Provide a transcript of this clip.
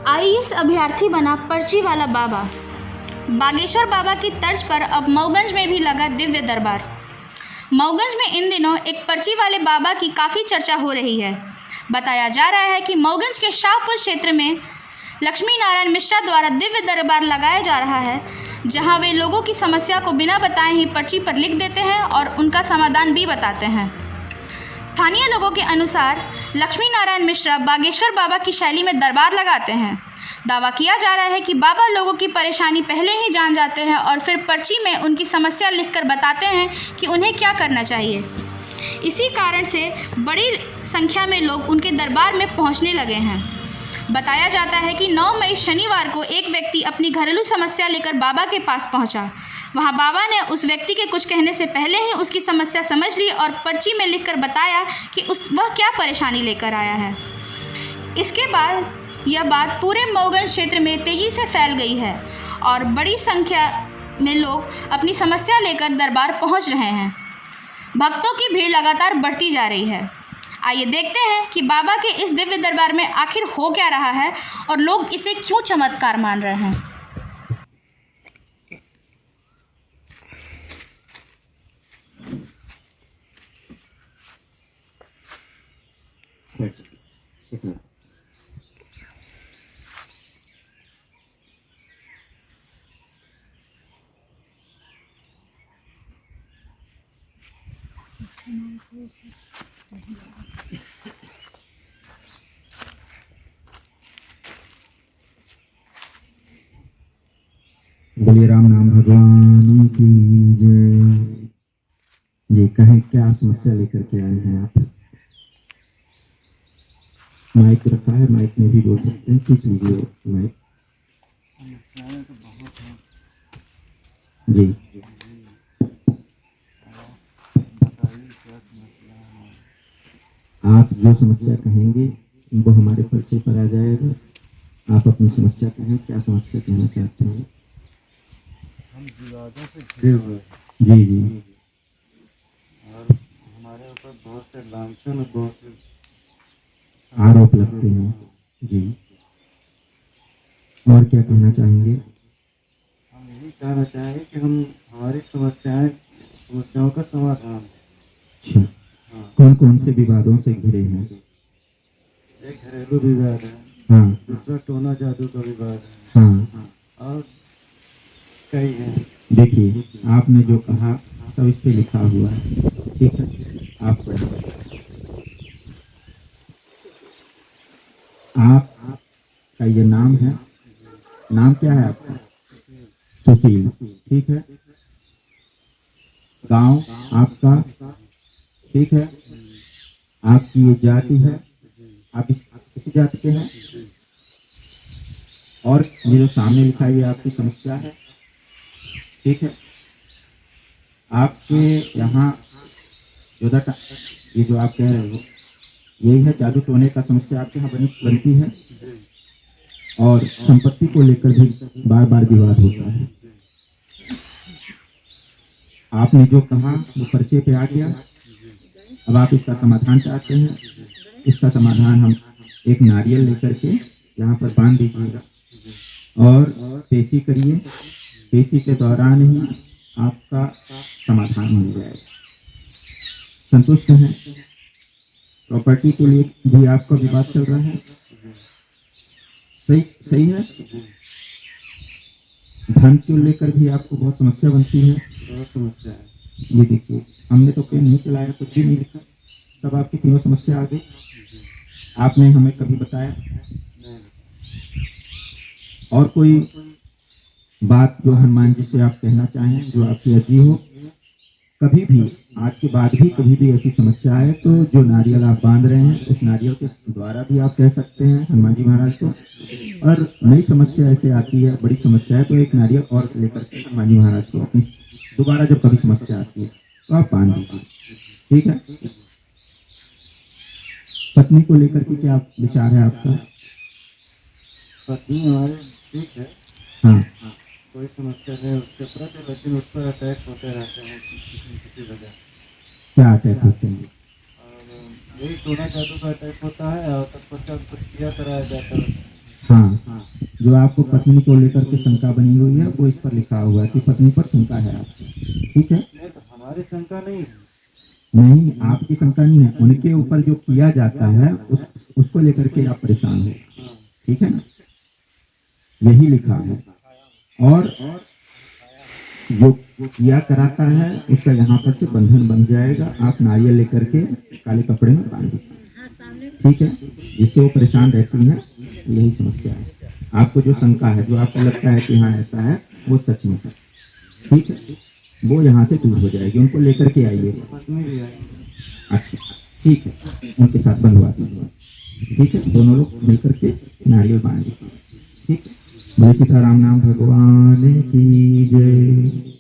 IAS अभ्यर्थी बना पर्ची वाला बाबा। बागेश्वर बाबा की तर्ज पर अब मऊगंज में भी लगा दिव्य दरबार। मऊगंज में इन दिनों एक पर्ची वाले बाबा की काफ़ी चर्चा हो रही है। बताया जा रहा है कि मऊगंज के शाहपुर क्षेत्र में लक्ष्मी नारायण मिश्रा द्वारा दिव्य दरबार लगाया जा रहा है, जहां वे लोगों की समस्या को बिना बताए ही पर्ची पर लिख देते हैं और उनका समाधान भी बताते हैं। स्थानीय लोगों के अनुसार लक्ष्मी नारायण मिश्रा बागेश्वर बाबा की शैली में दरबार लगाते हैं। दावा किया जा रहा है कि बाबा लोगों की परेशानी पहले ही जान जाते हैं और फिर पर्ची में उनकी समस्या लिखकर बताते हैं कि उन्हें क्या करना चाहिए। इसी कारण से बड़ी संख्या में लोग उनके दरबार में पहुंचने लगे हैं। बताया जाता है कि 9 मई शनिवार को एक व्यक्ति अपनी घरेलू समस्या लेकर बाबा के पास पहुंचा। वहां बाबा ने उस व्यक्ति के कुछ कहने से पहले ही उसकी समस्या समझ ली और पर्ची में लिखकर बताया कि वह क्या परेशानी लेकर आया है। इसके बाद यह बात पूरे मऊगंज क्षेत्र में तेज़ी से फैल गई है और बड़ी संख्या में लोग अपनी समस्या लेकर दरबार पहुंच रहे हैं। भक्तों की भीड़ लगातार बढ़ती जा रही है। आइए देखते हैं कि बाबा के इस दिव्य दरबार में आखिर हो क्या रहा है और लोग इसे क्यों चमत्कार मान रहे हैं। बोलिए राम नाम भगवान की जय। जी कहें, क्या समस्या लेकर के आए हैं आप? माइक रखा है, माइक में भी बोल सकते हैं, खींच लीजिए माइक। समस्याएं तो बहुत हैं जी बताइए क्या समस्या है। आप जो समस्या कहेंगे वो हमारे पर्चे पर आ जाएगा। आप अपनी समस्या कहें, क्या समस्या कहना चाहते हैं? हम विवादों से घिरे हुए हैं जी जी और हमारे ऊपर बहुत से लांछन और बहुत से आरोप लगते हैं। जी और क्या कहना चाहेंगे? हम यही कहना चाहेंगे कि हम हमारी समस्याओं का समाधान। अच्छा, हाँ, कौन कौन से विवादों से घिरे हैं? एक घरेलू विवाद है, हाँ दूसरा टोना जादू का विवाद है हाँ, और कई हैं। देखिए आपने जो कहा सब इस पे लिखा हुआ है, ठीक है? आप पढ़िए। आपका ये नाम है, नाम क्या है आपका? सुशील, ठीक है? गांव आपका, ठीक है? आपकी ये जाति है, आप इसी जाति के हैं? और ये जो सामने लिखा है ये आपकी समस्या है, ठीक है? आपके यहाँ ये जो आप कह रहे हो यही है, जादू टोने का समस्या आपके यहाँ बनती है और संपत्ति को लेकर भी बार बार विवाद होता है। आपने जो कहा वो पर्चे पे आ गया। अब आप इसका समाधान चाहते हैं। इसका समाधान हम एक नारियल लेकर के यहाँ पर बांध दीजिएगा और पेशी करिए। पेशी के दौरान ही आपका समाधान हो जाएगा। संतुष्ट हैं? प्रॉपर्टी के लिए भी आपका विवाद चल रहा है, सही है? धन को लेकर भी आपको बहुत समस्या बनती है। बहुत समस्या है। ये देखिए, हमने तो पेन नहीं चलाया, कुछ भी नहीं लिखा, सब आपकी तीनों समस्या आ गई। आपने हमें कभी बताया? और कोई बात जो हनुमान जी से आप कहना चाहें, जो आपकी अर्जी हो? कभी भी आज के बाद भी कभी भी ऐसी समस्या आए तो जो नारियल आप बांध रहे हैं उस नारियल के द्वारा भी आप कह सकते हैं हनुमान जी महाराज को। और नई समस्या ऐसे आती है, बड़ी समस्या है, तो एक नारियल और लेकर के हनुमान जी महाराज को अपनी दोबारा जब कभी समस्या आती है तो आप बांध दीजिए, ठीक है? पत्नी को लेकर के क्या विचार है आपका? पत्नी हमारे ठीक है, हाँ, कोई समस्या नहीं उसके प्रति, लेकिन उस पर अटैक होते रहते हैं किसी वजह से। क्या अटैक होते हैं? और यही टोना जादू का अटैक होता है और तत्पश्चात कुछ किया कराया जाता है। हाँ, जो आपको पत्नी को लेकर के शंका बनी हुई है वो इस पर लिखा हुआ है कि पत्नी पर शंका है आपकी, ठीक है। नहीं तो हमारी शंका नहीं है। नहीं, आपकी शंका नहीं है, उनके ऊपर जो किया जाता है उसको लेकर के आप परेशान हो, हाँ। ठीक है ना, यही लिखा है। और जो किया कराता है उसका यहाँ पर से बंधन बन जाएगा, आप नारियल लेकर के काले कपड़े में बांध दीजिए, ठीक है, जिससे वो परेशान रहती हैं। यही समस्या है, आपको जो शंका है, जो आपको लगता है कि हाँ ऐसा है, वो सच में है, ठीक है, वो यहाँ से दूर हो जाएगी। उनको लेकर के आइए। पत्नी भी आई। अच्छा, ठीक है, उनके साथ बंधवा दीजिए, ठीक है, दोनों लोग मिलकर के नारियल बांध दीजिए, ठीक है। बोले सीताराम नाम भगवान की जय।